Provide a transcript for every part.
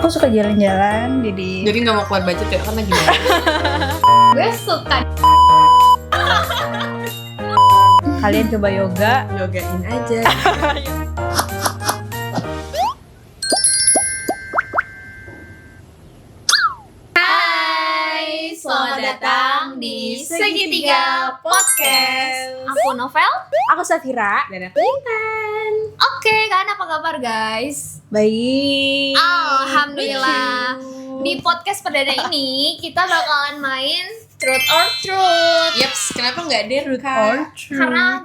Aku suka jalan-jalan, Jadi nggak mau keluar budget ya, kan lagi banyak. Gue suka. kalian coba yoga. Yogain aja. Hai, selamat datang di Segitiga Podcast. Aku Novel. Aku Safira. Dan aku Intan. Oke, kalian apa kabar guys? Baik. Alhamdulillah. Di podcast perdana ini kita bakalan main Truth or Truth. Yaps, kenapa nggak Derka? Karena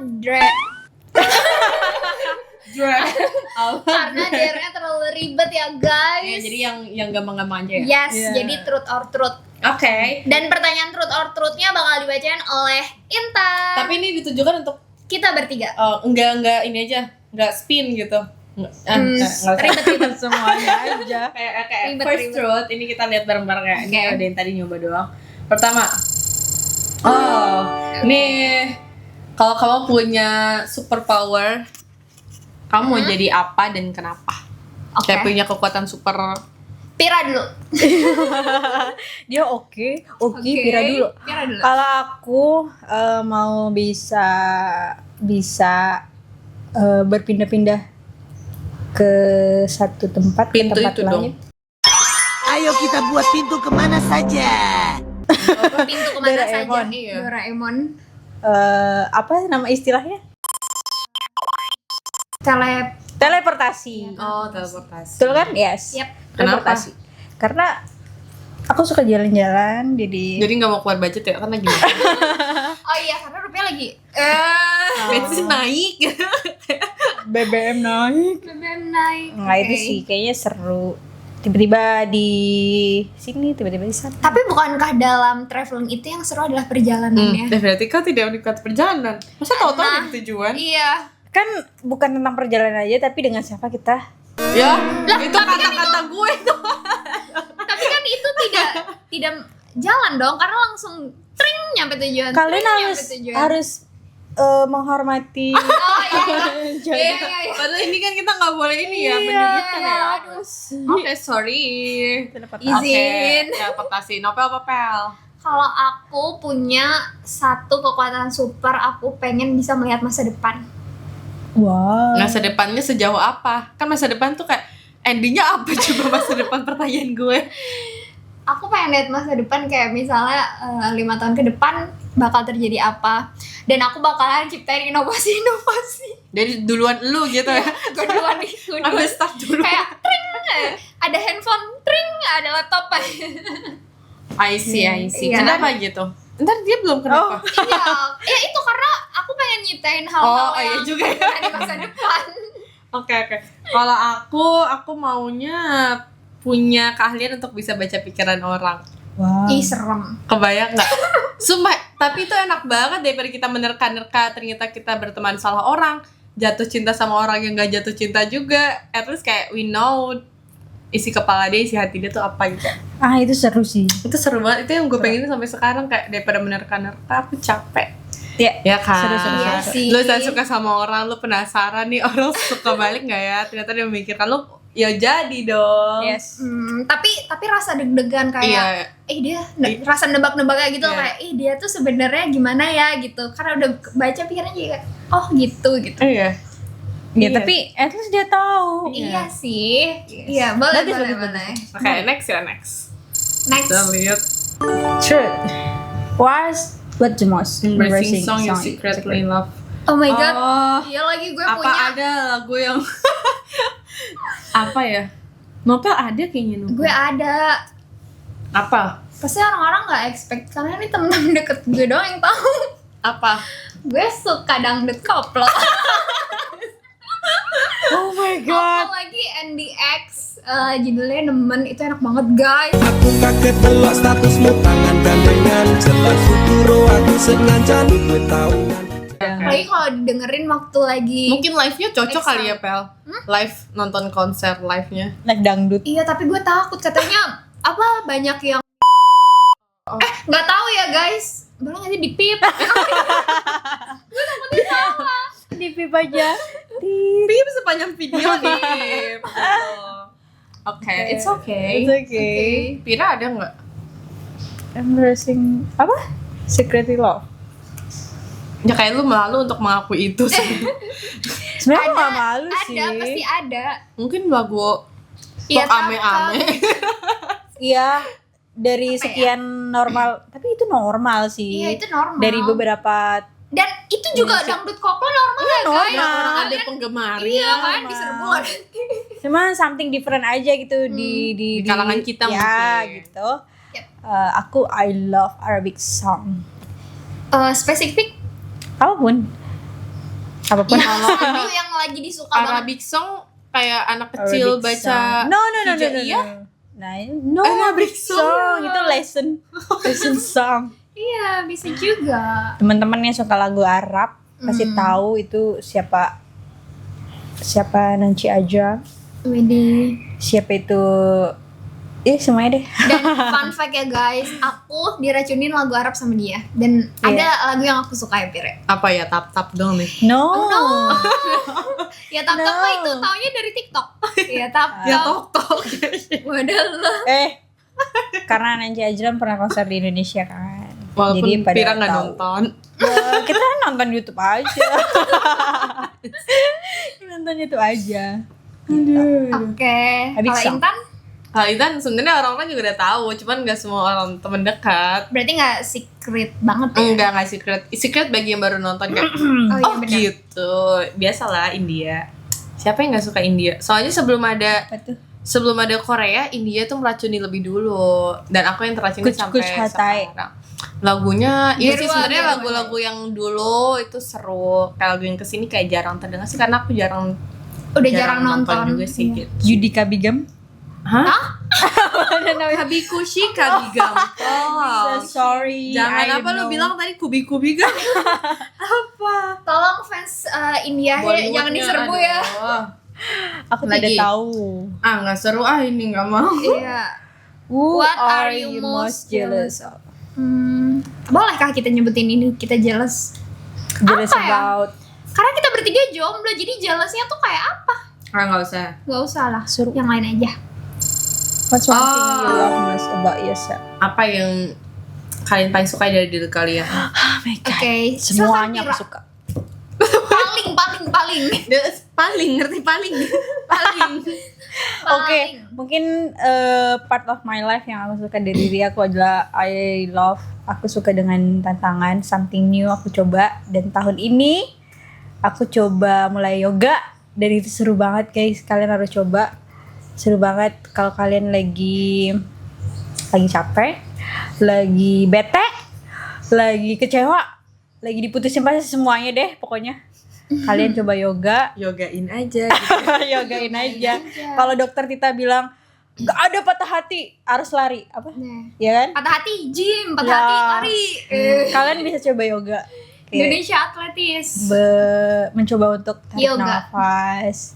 karena DR-nya terlalu ribet ya guys. Ya, jadi yang gampang-gampang aja ya. Yes, Yeah. jadi Truth or Truth. Oke. Dan pertanyaan Truth or Truth-nya bakal dibacain oleh Intan. Tapi ini ditujukan untuk Kita bertiga. enggak ini aja, enggak spin gitu. Enggak usah. Ribet-ribet. Semuanya aja. Kayak Ribet, first ribet. truth ini kita lihat bareng-bareng ya. Ini Oke. ada yang tadi nyoba doang. Pertama. Nih kalau kamu punya superpower, kamu mau jadi apa dan kenapa? Oke. Kayak punya kekuatan super. Pira dulu. Dia oke, Pira dulu. Pira dulu. Kalau aku mau bisa berpindah-pindah ke satu tempat Pintu ke tempat itu lain. Ayo kita buat pintu kemana saja. Pintu kemana saja? Doraemon. Iya. Doraemon. Apa nama istilahnya? Teleportasi. Oh, teleportasi. Betul kan? Yes. Yep. Teleportasi. Karena aku suka jalan-jalan, jadi Jadi nggak mau keluar budget ya, kan lagi banyak. Oh iya, karena rupiah lagi Bensin naik. BBM naik. BBM naik. Nah itu Oke. sih kayaknya seru. Tiba-tiba di sini, tiba-tiba di sana. Tapi bukankah dalam traveling itu yang seru adalah perjalanannya? Berarti kau tidak menikmati perjalanan. Masa tahu-tahu Nah. ada tujuan? Iya. Kan bukan tentang perjalanan aja, tapi dengan siapa kita. Ya, Lah, itu tapi kan kata-kata gue tuh. Tapi kan itu tidak jalan dong, karena langsung tring nyampe tujuan. Kalian tring nyampe tujuan. harus menghormati. Oh iya. Iya. Padahal ini kan kita nggak boleh ini ya, menyebutkan ya. Aduh. Oke, sorry. Izin. Oke, teleportasi. Novel apa Pel? Kalau aku punya satu kekuatan super, aku pengen bisa melihat masa depan. Wow. Masa depannya sejauh apa? Kan masa depan tuh kayak endingnya apa coba masa depan pertanyaan gue. Aku pengen lihat masa depan kayak misalnya 5 tahun ke depan bakal terjadi apa, dan aku bakalan ciptain inovasi-inovasi. Jadi duluan lu gitu ya. Gue duluan nih, Ambil start dulu. kayak tring, ada handphone, tring, ada laptop. I see. Iya. Kenapa gitu? Ntar dia belum kenapa? Iya, itu karena aku pengen nyiptain hal-hal Iya yang juga ya. ada di masa depan. Oke. Kalau aku maunya punya keahlian untuk bisa baca pikiran orang. Wow. Ih, serem. Kebayang nggak? Sumpah, tapi itu enak banget daripada kita menerka-nerka ternyata kita berteman salah orang, jatuh cinta sama orang yang nggak jatuh cinta juga. At least kayak we know isi kepala dia, isi hati dia tuh apa gitu. Itu seru sih. Itu seru banget. Itu yang gue pengen sampai sekarang, kayak daripada menerka-nerka aku capek. Ya. Ya kan? Seru. Iya sih. Lu tak suka sama orang, lu penasaran nih orang suka balik nggak ya? Ternyata dia memikirkan lu, ya jadi dong. Yes. Tapi rasa deg-degan kayak Iya. dia rasa nebak-nebaknya gitu. Iya. Kayak dia tuh sebenarnya gimana ya gitu, karena udah baca pikirannya juga oh gitu. Iya. Ya, Iya. tapi at least dia tahu. Iya sih. Iya, boleh. Oke, next. Next. Kita lihat Truth. What the most embracing song you secretly love. Oh my god. Oh, Iya lagi gue apa punya. ada lagu yang apa ya? Novel ada kayaknya Novel. Gue ada. Apa? Pasti orang-orang nggak expect karena ini temen-temen deket gue doang yang tahu. Apa? Gue suka dangdut koplo. Oh my god. Apalagi NDX, judulnya Nemen, itu enak banget guys. Aku kaget delok statusmu tangan gandengan. Jelas futuro aku sengaja gue tahu. Apalagi kalau didengerin waktu lagi. Mungkin live-nya cocok Exam. kali ya, Pel. Live, nonton konser live-nya. Like dangdut. Iya, tapi gue takut katanya apa banyak yang nggak tahu ya guys. Boleh nggak sih dipip? Gue takutnya salah. Di pip aja. Pip sepanjang video nih. Oke, it's okay. It's okay. Pira ada nggak? Embarrassing apa? Secretly love. Ya kayak lu malu untuk mengakui itu sih. Sebenarnya aku gak malu sih. Ada, pasti ada. Mungkin lagu Iya, Tok ame-ame. Iya, dari Apa ya? sekian normal, tapi itu normal sih. Iya, itu normal. Dari beberapa Dan itu juga Musik. dangdut koplo normal ya, guys. normal. Orang ada Kalian- penggemarnya. Iya kan, Normal. diserbu. cuma something different aja gitu Di kalangan kita ya, mungkin. gitu. Yep. Aku I love Arabic song. Spesifik Apapun. Apapun. yang lagi disuka banget. Arabic song kayak anak kecil Arabic baca song. No. hijaiyah. Nah, no Arabic Arabic song. song itu lesson song. Iya, bisa juga. Teman-teman yang suka lagu Arab pasti tahu itu siapa Nancy Aja, Widih. siapa itu, semuanya deh. Dan fun fact ya guys, aku diracunin lagu Arab sama dia. Dan ada lagu yang aku suka ya, Pire. Apa ya, tap-tap dong nih. No. Ya tap-tap No. mah itu taunya dari TikTok. Ya tap-tap. Ya tok-tok. Wadah. Karena Nancy Ajram pernah konser di Indonesia kan. Walaupun Jadi pada Pira nggak tahu. nonton. Ya, kita nonton YouTube aja. Nonton YouTube aja. Oke. Arabic Kalau song. Intan Hal itu sebenarnya orang-orang juga udah tahu, cuman nggak semua orang temen dekat. berarti nggak secret banget ya? Enggak secret. Secret bagi yang baru nonton kayak Oh iya oh benar. gitu. Biasalah India. Siapa yang nggak suka India? Soalnya sebelum Apa tuh? ada Korea, India tuh meracuni lebih dulu. Dan aku yang teracuni Kuch sampai Kuch Hatai. sekarang. Lagunya itu sih Gerwa, sebenarnya gerwa. lagu-lagu yang dulu itu seru. Kayak lagu yang kesini kayak jarang terdengar sih karena aku Udah jarang nonton juga sih Iya. gitu. Judika Bigam. Hah? Habikushi Kabigam. Oh. Sorry. Jangan I apa lu know. bilang tadi kubi-kubi kan? Apa? Tolong fans India ya, jangan diserbu ya. Aku tidak Lagi. tahu. Ah nggak seru ini nggak mau. Iya. Who What are you most jealous of? Bolehkah kita nyebutin ini kita jealous? Jealous Apa ya? about. Karena kita bertiga jomblo, jadi jealousnya tuh kayak apa? Ah nggak usah. Gak usah lah, Seru. yang lain aja. What's one thing you love most about yourself? Apa yang kalian paling suka dari diri kalian? Oh my god. Oke, Semuanya aku silakan, suka. paling. Paling ngerti paling. Oke, mungkin part of my life yang aku suka dari diri aku adalah aku suka dengan tantangan, something new aku coba. Dan tahun ini aku coba mulai yoga dan itu seru banget guys, kalian harus coba. Seru banget kalau kalian lagi capek, lagi bete, lagi kecewa, lagi diputusin pasti semuanya deh pokoknya. Kalian coba yoga. Yogain aja. Yogain aja. Kalau dokter Tita bilang gak ada patah hati, harus lari apa? Nah, Ya kan? patah hati gym, patah Ya. hati lari. Kalian bisa coba yoga. Kayak Indonesia Atletis. mencoba untuk tarik Yoga. nafas.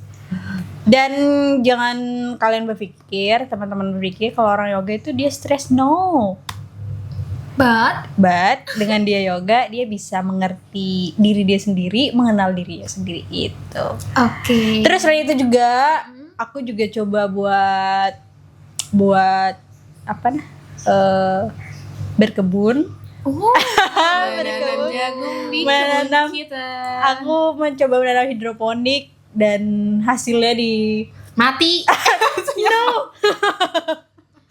Dan jangan kalian berpikir, teman-teman berpikir kalau orang yoga itu dia stres. No. But dengan dia yoga, dia bisa mengerti diri dia sendiri, mengenal dirinya sendiri itu. Oke. Terus selain itu juga aku juga coba buat apa berkebun. Menanam jagung di Menanam. kebun kita. Aku mencoba menanam hidroponik dan hasilnya Mati. no,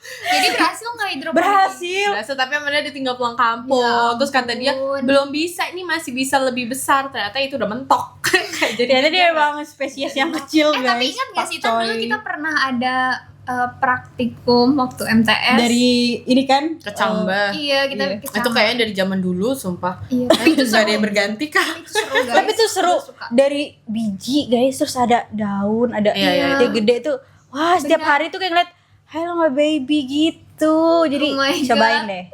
Jadi berhasil nggak hidroponik? berhasil. Biasa tapi Amanda ditinggal pulang kampung. Ya Terus kata dia ampun. belum bisa, ini masih bisa lebih besar. Ternyata itu udah mentok. Kayak Ternyata dia emang spesies yang kecil guys. Tapi ingat gak sih, Tan, dulu Pakcoy. kita pernah ada praktikum waktu MTS. dari ini kan Kecambah. Iya, kita Iya. Itu kayaknya dari zaman dulu sumpah. Iya, Tapi itu gak ada yang berganti kan. itu seru guys. tapi itu seru Aku suka. dari biji guys, terus ada daun, ada Iya, yang gede tuh. Wah, setiap Benar. hari tuh kayak ngeliat hello my baby gitu. Jadi Oh my cobain God. deh.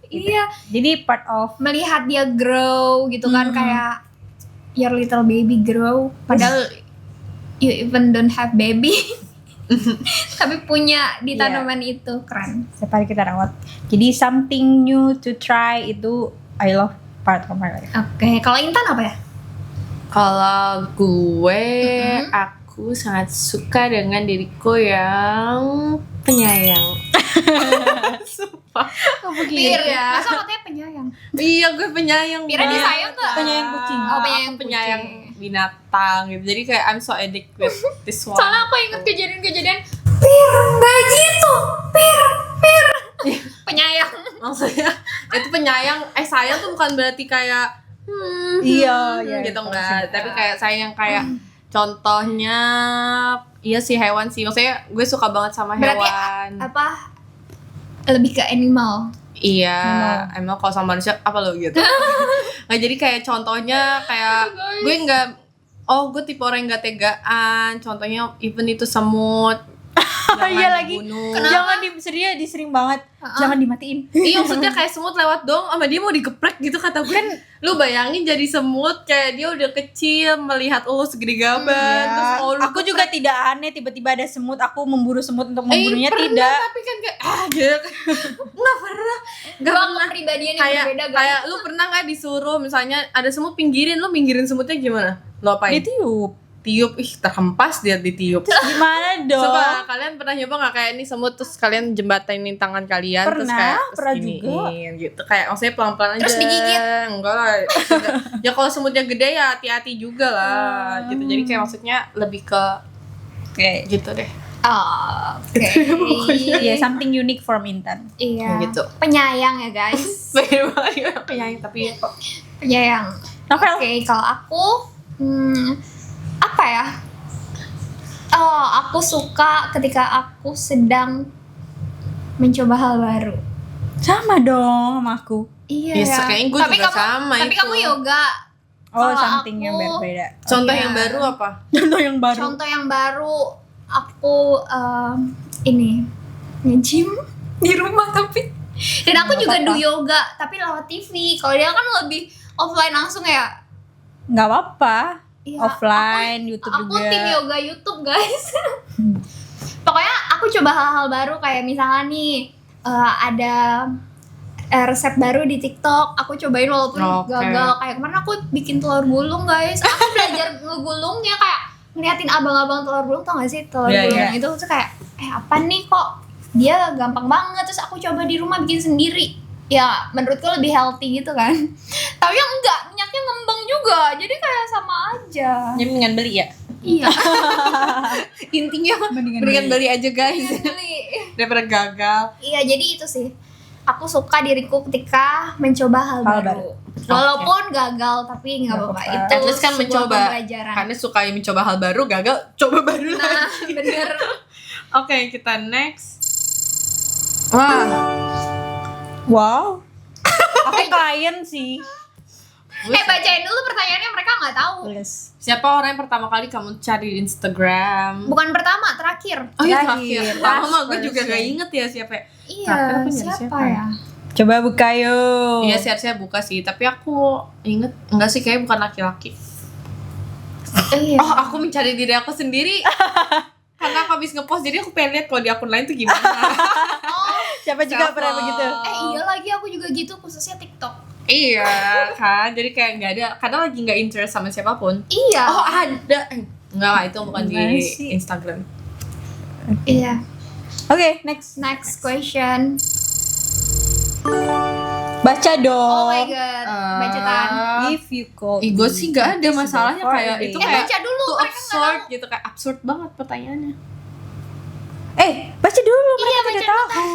Iya, Jadi part of melihat dia grow gitu kan, kayak your little baby grow. Padahal you even don't have baby. Tapi punya di Iya. tanaman itu, keren. setiap hari kita rawat. Jadi something new to try itu I love part of my life. Oke, kalau Intan apa ya? Kalau gue, aku Aku sangat suka dengan diriku yang penyayang. Sumpah. Pir ya. Masa katanya penyayang? Iya, gue penyayang. Pira banget. disayang nggak? Penyayang kucing. Oh, penyayang Aku penyayang kucing. binatang gitu. Jadi kayak I'm so addicted with this one. Soalnya aku inget kejadian-kejadian Pir, nggak gitu. Pir. Penyayang. Maksudnya itu penyayang, sayang tuh bukan berarti kayak Iya, gitu enggak, tapi kayak sayang kayak contohnya iya sih hewan sih. Maksudnya gue suka banget sama Berarti hewan. apa? Lebih ke animal. Iya, emang kalau sama manusia apa lo gitu. Nah, jadi kayak contohnya kayak gue gue tipe orang yang gak tegaan. Contohnya even itu semut. Iya lagi. dibunuh. Jangan disering banget. Jangan dimatiin. Iya, maksudnya kayak semut lewat dong sama dia mau digeprek gitu kata gue. Lu bayangin jadi semut kayak dia udah kecil melihat lu segede gaban terus mau lu Aku juga tidak aneh tiba-tiba ada semut, aku memburu semut untuk membunuhnya pernah, tidak. tapi kan kayak gitu. Nggak pernah. Gua kepribadian yang Kayak berbeda guys. kayak lu pernah nggak disuruh misalnya ada semut pinggirin, lu pinggirin semutnya gimana? Lo apain? Ditiup. Tiup, terhempas dia ditiup. Gimana dong? Coba kalian pernah nyoba nggak kayak ini semut terus kalian jembatanin tangan kalian terus kayak Pernah giniin gitu kayak maksudnya pelan-pelan aja. Terus digigit? Enggak lah. Ya kalau semutnya gede ya hati-hati juga lah gitu. Jadi kayak maksudnya lebih ke Oke. gitu deh. Oh, oke. Iya, something unique from Intan. Iya. Gitu. Penyayang ya guys. Pengen banget penyayang tapi Penyayang. Novel. Oke, kalau aku apa ya? Oh, aku suka ketika aku sedang mencoba hal baru. Sama dong sama aku. Iya. ya, kayaknya gue Tapi juga kamu, sama tapi itu. kamu yoga. Oh, Kalau something yang aku- berbeda. Contoh Iya. yang baru apa? Contoh yang baru. Contoh yang baru, aku ini nge-gym di rumah tapi dan aku Nggak juga apa-apa. do yoga tapi lewat TV. Kalau dia kan lebih offline langsung ya. Nggak apa-apa. Iya, Offline, YouTube aku juga. tim yoga YouTube guys. Pokoknya aku coba hal-hal baru kayak misalnya nih ada resep baru di TikTok, aku cobain walaupun Oke. gagal. Kayak kemarin aku bikin telur gulung guys. Aku belajar ngegulungnya kayak ngeliatin abang-abang telur gulung, tau gak sih telur Iya, gulung iya. itu tuh kayak apa nih kok dia gampang banget. Terus aku coba di rumah bikin sendiri. Ya menurutku lebih healthy gitu kan. Tapi yang enggak, minyaknya ngembang juga. Jadi kayak sama aja. Jadi mendingan beli ya. Iya. Intinya Mendingan mendingan beli aja guys Beli. daripada gagal. Iya, jadi itu sih. Aku suka diriku ketika mencoba hal Hal baru. Walaupun gagal, tapi nggak Nggak apa-apa. apa-apa. Itu At least kan sebuah mencoba. pembelajaran. Karena suka yang mencoba hal baru, gagal coba baru Nah, lagi. bener. Oke, kita next. Wah, Wow. Aku klien sih. Bacain dulu pertanyaannya, mereka nggak tahu. Yes. siapa orang yang pertama kali kamu cari di Instagram? Bukan pertama, terakhir. Oh iya Terakhir. terakhir. Lama mah gue Last juga gak person. inget ya siapa. Terakhir Iya, aku nyari siapa siapa ya? Coba buka yuk. Iya sih harusnya buka sih, tapi aku inget enggak sih kayaknya bukan laki-laki. Iya. Oh, aku mencari diri aku sendiri. Karena aku habis ngepost jadi aku pengen lihat kalau di akun lain tuh gimana. Siapa juga Self pernah love. begitu. Iya lagi aku juga gitu, khususnya TikTok. Iya kan, jadi kayak nggak ada, kadang lagi nggak interest sama siapapun. Iya. Oh ada, enggak lah itu bukan Gimana di sih? Instagram. Iya. Oke, next. Next question. Baca Oh dong. my god. Bacotan. If you call Gue sih gak ada masalahnya kayak itu kayak Baca dulu, too mereka nggak absurd tahu. gitu, kayak absurd banget pertanyaannya. baca dulu. Iya, Mereka tidak baca tahu.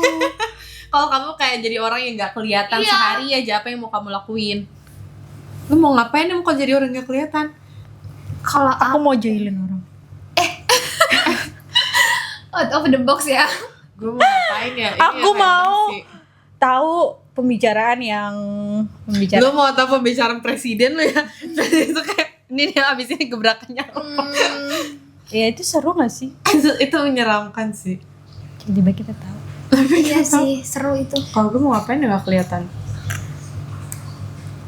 Kalau kamu kayak jadi orang yang nggak kelihatan Iya. sehari aja, apa yang mau kamu lakuin? Lu mau ngapain emang kalau jadi orang nggak kelihatan? Kalau Aku mau jahilin orang. out of the box ya. Gue mau ngapain ya? Ini Aku yang random mau sih. Tahu pembicaraan yang Lu mau tahu pembicaraan presiden lu ya? Itu kayak ini nih abis ini gebrakannya. Ya itu seru gak sih? Itu menyeramkan sih. Tiba-tiba kita tahu. Iya sih, seru itu. Kalau gue mau ngapain ya nggak kelihatan.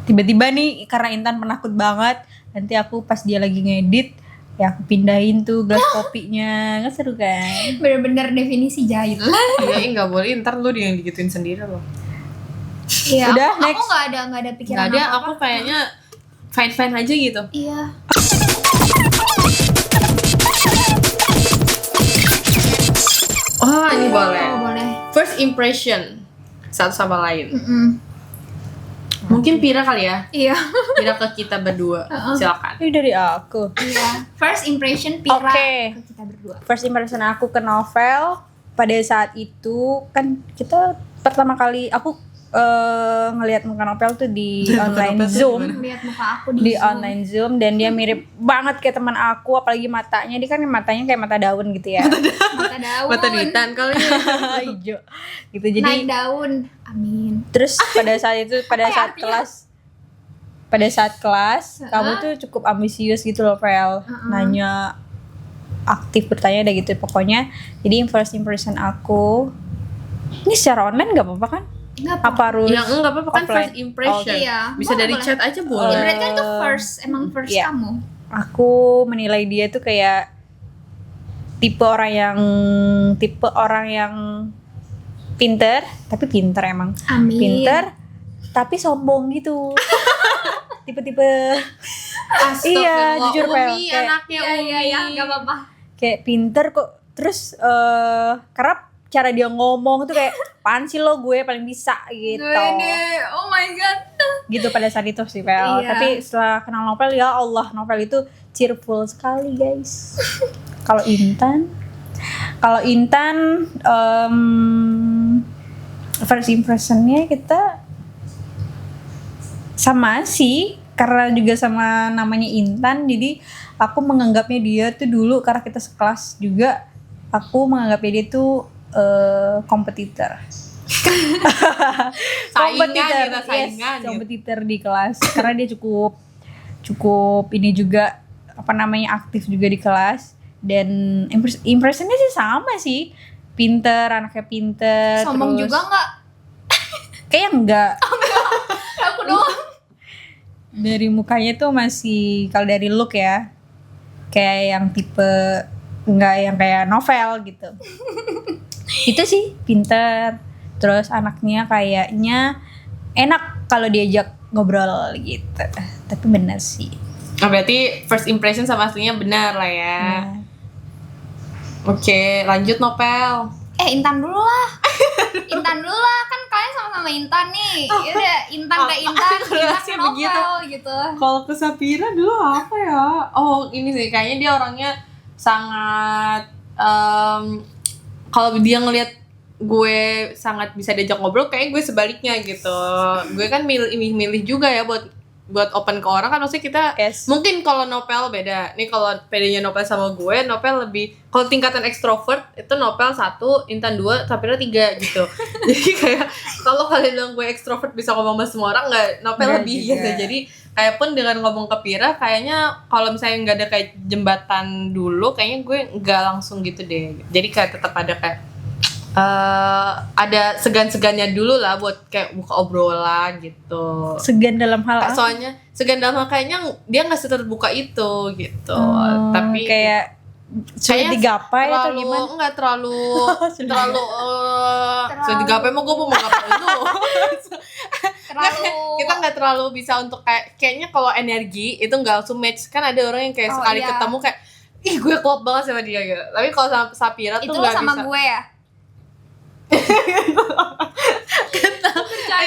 Tiba-tiba nih karena Intan penakut banget, nanti aku pas dia lagi ngedit, ya aku pindahin tuh gelas kopinya. Nggak seru kan? Bener-bener definisi jahil. Iya, nggak boleh. Ntar lu yang digituin sendiri loh. Iya. Udah, aku next. nggak ada pikiran Nggak ada. apa-apa. Aku kayaknya fine aja gitu. Iya. Oh, ini boleh. Oh, boleh. First impression satu sama lain. Mm-mm. Mungkin Pira kali ya. Iya. Pira ke kita berdua. Silakan. Ini dari aku. Iya. First impression Pira Oke. ke kita berdua. First impression aku ke novel pada saat itu kan kita pertama kali aku ngelihat muka novel tuh di online Zoom. Lihat muka aku di Di Zoom. online Zoom dan dia mirip banget kayak teman aku, apalagi matanya, dia kan matanya kayak mata daun gitu ya. Mata daun. Mata duitan kali ya. Hijau gitu. Jadi Naik daun. Amin. terus pada saat itu pada Apa saat artinya? kelas kamu tuh cukup ambisius gitu loh, Vel. Nanya, aktif bertanya, udah gitu pokoknya. Jadi first impression aku ini secara online nggak apa-apa kan? Enggak Apa harus Ya enggak apa-apa kan offline? first impression. Oh, iya. Bisa Boleh, dari boleh. chat aja Ya, boleh. berarti kan itu first, emang first Iya. kamu. Aku menilai dia tuh kayak tipe orang yang pinter, tapi pinter emang. Amin. Pinter tapi sombong gitu. Tipe-tipe Astagfirullah, jujur, Vel. Umi Kayak- anaknya Umi. Iya, enggak apa-apa. kayak pinter kok, terus kerap cara dia ngomong tuh kayak apaan sih lo, gue paling bisa gitu. Wede, oh my god. Gitu pada saat itu sih, Vel. Iya. Tapi setelah kenal novel, ya Allah, novel itu cheerful sekali guys. Kalau Intan first impressionnya kita sama sih, karena juga sama namanya Intan, jadi aku menganggapnya dia tuh dulu karena kita sekelas juga, aku menganggapnya dia tuh kompetitor. Saingan kita, saingan gitu. Kompetitor di kelas karena dia cukup ini juga, apa namanya, aktif juga di kelas. Dan impressionnya sih sama sih, pinter, anaknya pinter. Sombong terus juga enggak? kayaknya enggak. Aku doang. Dari mukanya tuh masih, kalau dari look ya, kayak yang tipe enggak yang kayak novel gitu. Itu sih pinter, terus anaknya kayaknya enak kalau diajak ngobrol gitu. Tapi benar sih. Oh, berarti first impression sama aslinya benar lah ya. Nah, Oke, lanjut Nopel. Intan dulu lah. Intan dulu lah, kan kalian sama-sama Intan nih. Yaudah, Intan ke Intan, aku Intan ke relasinya begitu. novel gitu. Kalau ke Sapira dulu apa ya? Oh, ini sih kayaknya dia orangnya sangat kalau dia ngelihat gue sangat bisa diajak ngobrol, kayaknya gue sebaliknya gitu. Gue kan milih juga ya buat open ke orang kan, maksudnya kita yes. mungkin kalau Nopel beda. Nih kalau pedenya Nopel sama gue, Nopel lebih, kalau tingkatan ekstrovert itu Nopel 1, Intan 2, Sapira 3 gitu. Jadi kayak kalau kalian bilang gue ekstrovert bisa ngomong sama semua orang, nggak, Nopel Nggak lebih juga. gitu. Jadi kayak pun dengan ngomong ke Pira, kayaknya kalau misalnya nggak ada kayak jembatan dulu, kayaknya gue nggak langsung gitu deh. Jadi kayak tetap ada kayak ada segan-segannya dulu lah buat kayak buka obrolan gitu. Segan dalam hal apa? Soalnya segan dalam hal kayaknya dia nggak seterbuka itu gitu. Tapi kayak sulit digapai atau gimana? Enggak terlalu sulit digapai mau gue mau ngapain itu. Terlalu Kita nggak terlalu bisa untuk kayaknya kalau energi itu nggak langsung match, kan ada orang yang kayak Oh, sekali iya. ketemu kayak ih gue klop banget sama dia gitu. Tapi kalau sama Sapira itu tuh lo nggak sama bisa. gue ya.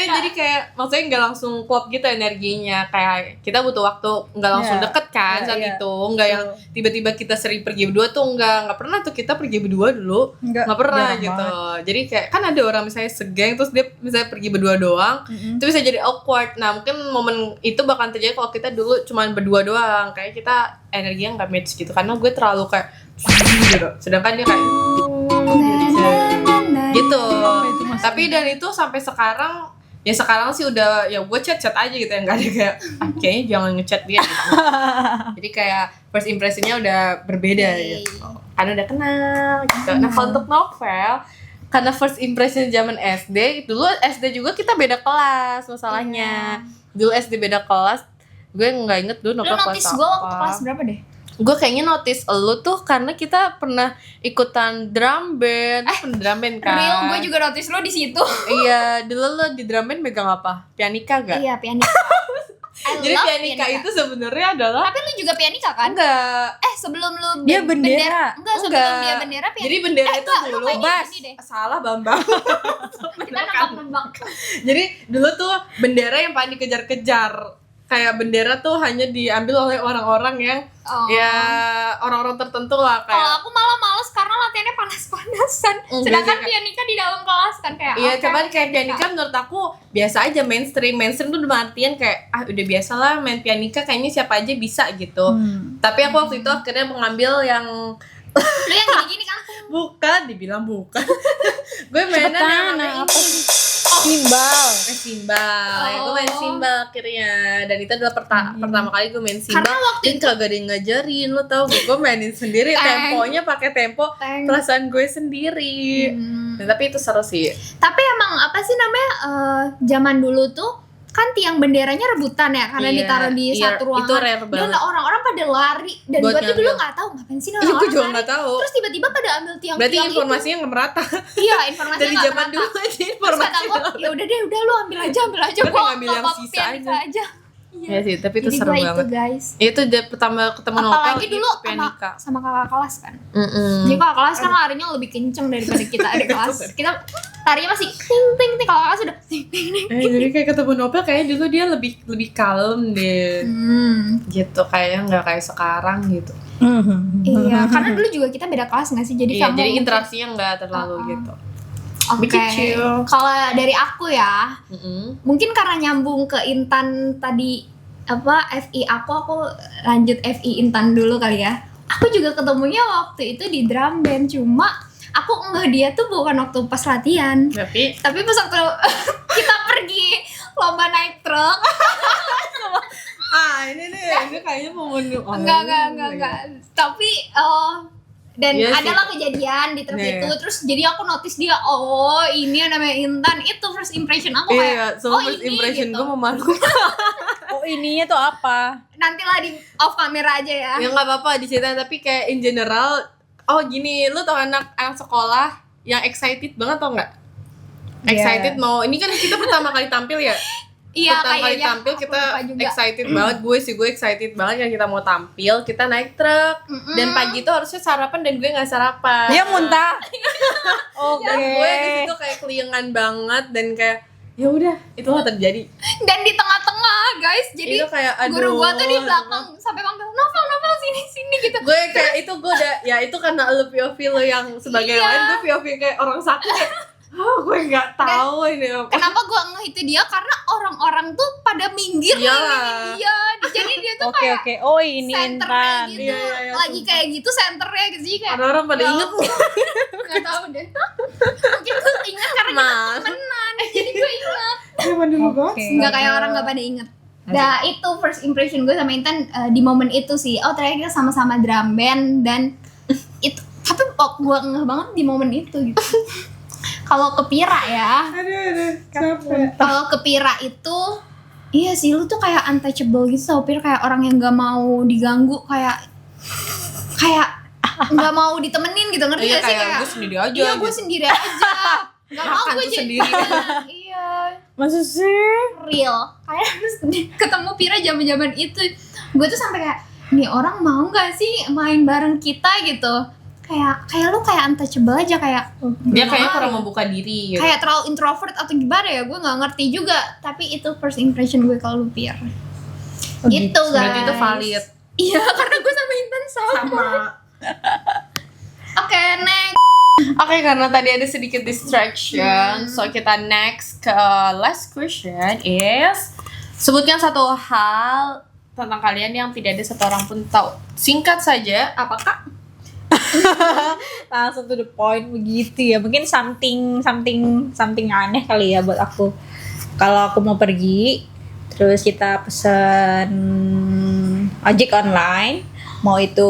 Jadi kayak maksudnya nggak langsung klop gitu energinya, kayak kita butuh waktu, nggak langsung Iya. deket kan Iya, saat iya. itu, nggak yang tiba-tiba kita sering pergi berdua tuh, nggak pernah tuh kita pergi berdua dulu, nggak pernah jarang gitu. banget. Jadi kayak kan ada orang misalnya segeng terus dia misalnya pergi berdua doang, itu bisa jadi awkward. Nah mungkin momen itu bakal terjadi kalau kita dulu cuman berdua doang, kayak kita energinya nggak match gitu, karena gue terlalu kayak gitu, sedangkan dia kayak gitu. Tapi dan itu sampai sekarang, ya sekarang sih udah ya gue chat aja gitu ya, nggak ada kayak kayaknya jangan ngechat dia gitu. Jadi kayak first impressionnya udah berbeda gitu, karena udah kenal gitu. Nah kalau untuk novel, karena first impression zaman SD, dulu SD juga kita beda kelas masalahnya. Dulu SD beda kelas, gue nggak inget dulu Lo novel kelas notice gue waktu apa. kelas berapa deh? Gue kayaknya notice lu tuh karena kita pernah ikutan drum band, drum band kan. Real, gue juga notice lo di situ. Iya, dulu lu di drum band megang apa? Pianika gak? Iya, pianis. Jadi love pianika itu sebenarnya adalah Tapi lu juga pianika kan? enggak. Sebelum lu Dia bendera. Enggak, sebelum Enggak. dia bendera pianika. Jadi bendera itu enggak, lu dulu kayaknya Bas. ini deh. salah Bambang. Kita nembak-nembak. Jadi dulu tuh bendera yang paling dikejar-kejar. Kayak bendera tuh hanya diambil oleh orang-orang yang Oh. ya orang-orang tertentu lah Kalau kayak. aku malah males karena latihannya panas-panasan. Enggak Sedangkan sih, Kak. pianika di dalam kelas kan kayak Iya, oke, cuman kayak pianika. pianika menurut aku biasa aja mainstream. Mainstream tuh udah artian kayak udah biasa lah main pianika kayaknya siapa aja bisa gitu. Tapi aku waktu itu akhirnya mengambil yang Lu yang gini-gini kan? bukan, dibilang bukan. Gue mainan yang Cepetan, namanya apa ini. sih? Simbal. Simbal, ya gue main Oh. simbal akhirnya. Dan itu adalah pertama kali gue main simbal. Karena waktu Dan kagak ada yang ngajarin, lo tau gue mainin sendiri. Teng. Temponya pakai tempo Teng. perasaan gue sendiri. Hmm. Nah, tapi itu seru sih. Tapi emang apa sih namanya zaman dulu tuh kan tiang benderanya rebutan ya karena Iya, ditaruh di iya, satu ruangan. itu rare Dan banget. orang-orang pada lari dan Buat gue tuh dulu ngambil. nggak tahu ngapain sih Iya, orang-orang gue juga lari. nggak tahu. Terus tiba-tiba pada ambil tiang-tiang Berarti itu. informasinya nggak merata. Iya, informasinya Dari nggak zaman merata. dulu aja Terus kata informasinya. gue, ya udah deh, udah lu ambil aja Gue gua kayak ngambil yang nggak sisa pianika aja. Ya sih, tapi itu Jadi seru gue banget. itu guys. Itu dia pertama ketemu Nopal Apalagi dulu itu pianika. sama kakak kelas kan. Mm-mm. Jadi kakak kelas kan larinya lebih kenceng daripada kita adik kelas. Kita larinya masih ting ting ting, kalau kakak sudah ting ting ting. Jadi kayak ketemu Nopal kayaknya dulu dia lebih kalem deh. Gitu kayaknya nggak kayak sekarang gitu. Iya, karena dulu juga kita beda kelas nggak sih? Jadi Iya, kamu jadi interaksinya nggak terlalu gitu. Oke. Begitu. Kalau dari aku ya, Mm-mm. mungkin karena nyambung ke Intan tadi apa FI aku lanjut FI Intan dulu kali ya. Aku juga ketemunya waktu itu di drum band, cuma aku enggak dia tuh bukan waktu pas latihan, tapi pas waktu kita pergi lomba naik truk. Ini kayaknya momen Enggak. Tapi dan Iya sih. adalah kejadian di truk Iya. itu, terus jadi aku notice dia, oh ini yang namanya Intan. Itu first impression aku Iya, kayak, so oh first ini impression gitu. gue memalukan. Oh, ininya tuh apa? Nantilah di off kamera aja ya. Ya nggak apa-apa diceritain, tapi kayak in general, oh gini, lu tau anak sekolah yang excited banget tau nggak? Iya. Excited mau, ini kan kita pertama kali tampil ya. Iya, Pertama kali kayaknya tampil aku kita lupa juga. excited banget. Gue excited banget yang kita mau tampil, kita naik truk. Dan pagi itu harusnya sarapan dan gue nggak sarapan. Dia muntah. Oke. Dan gue di situ kayak keliengan banget dan kayak ya udah itulah terjadi. Dan di tengah-tengah guys, jadi Itu kayak aduh. guru gua tuh di belakang sampai panggil Novel sini gitu. Gue kayak itu gue udah ya itu karena lu POV lu yang sebagai Iya. lain, gue POV kayak orang sakit kayak gue nggak tahu ini apa. Kenapa gua ngeh itu dia? Karena orang-orang tuh pada minggir Iyalah. ngeliatin dia. Jadi dia tuh Oke, kayak oke. Oh, ini senternya Intan. gitu. Iya, Lagi kayak gitu senternya gitu. Jadi kayak Orang-orang pada ya inget ampun, nggak tahu deh. Mungkin gue ingat karena kita Mas. temenan. Jadi gue ingat. Zaman dulu Oke. Nggak kayak orang nggak pada inget. Nah itu first impression gue sama Intan di momen itu sih. Oh ternyata kita sama-sama drum band dan itu. Tapi gue ngeh banget di momen itu gitu. Kalau ke Pira ya, Aduh, capek. kalau ke Pira itu, iya sih lu tuh kayak untouchable gitu tau Pira, kayak orang yang nggak mau diganggu, kayak nggak mau ditemenin gitu, ngerti Iya gak sih kayak kayak? gue sendiri aja. Iya gue gitu. sendiri aja, nggak mau Makan gue tuh jadi sendiri. Iya, Masa sih? real. Kayak terus ketemu Pira zaman-zaman itu, gue tuh sampai kayak, nih orang mau nggak sih main bareng kita gitu? Kayak lu kayak untouchable aja, kayak Dia kayaknya kurang membuka diri gitu. kayak terlalu introvert atau gimana ya, gue nggak ngerti juga. Tapi itu first impression gue kalau lu Pir. Oh, Gitu guys. Berarti itu valid. Iya, karena gue sama Intan sama. Oke, next. Oke, karena tadi ada sedikit distraction, so kita next ke last question is sebutkan satu hal tentang kalian yang tidak ada satu orang pun tahu. Singkat saja, apakah? Langsung to the point begitu ya. Mungkin something aneh kali ya buat aku. Kalau aku mau pergi, terus kita pesen ojek online, mau itu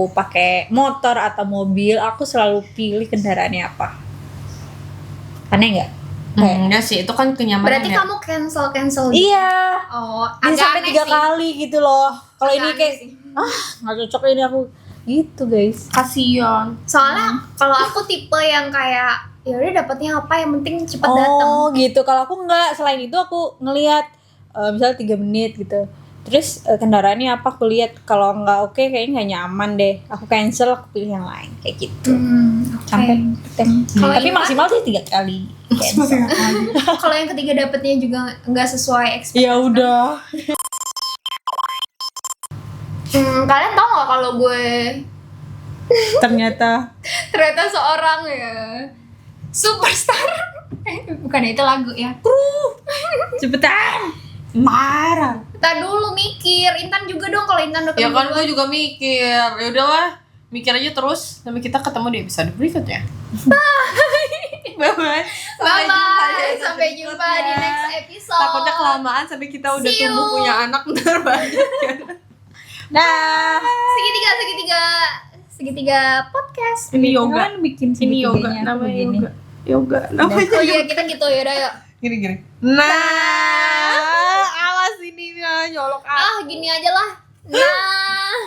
pakai motor atau mobil, aku selalu pilih kendaraannya apa. Aneh nggak? Enggak sih, itu kan kenyamanan Berarti ya. kamu cancel gitu. Iya. Oh, Bisa agak sampai aneh 3 sih. kali gitu loh. Kalau Agak ini aneh kayak sih. nggak cocok ini aku gitu guys. Kasian. Soalnya kalau aku tipe yang kayak ya udah dapetnya apa yang penting cepet datang. Oh gitu. Kalau aku nggak, selain itu aku ngelihat misalnya 3 menit gitu. Terus kendaraannya apa, aku lihat kalau nggak oke kayaknya nggak nyaman deh, aku cancel, aku pilih yang lain kayak gitu. Sampai Kalau tapi Intan? maksimal sih 3 kali cancel. Kalau yang ketiga dapetnya juga nggak sesuai ekspektasi. Ya udah. Kalian tahu nggak kalau gue Ternyata ternyata seorang ya superstar. Bukan itu lagu ya. cepetan. Marah. Ntar dulu mikir, Intan juga dong kalau Intan udah Ya ketemu kan gue. gue juga mikir. Ya udahlah, mikir aja terus sampai kita ketemu di episode berikutnya. Bye bye. Bye-bye, sampai jumpa di next episode. Takutnya kelamaan sampai kita udah See you. tumbuh punya anak ntar banyak kan. Dah. Segitiga podcast. Ini yoga. Kan bikin Ini yoga segitinya, aku namanya begini. yoga. Yoga namanya. Oh iya, kita gitu yaudah yuk. Gini. Nah, awas ini nyolok Gini aja lah. Nah.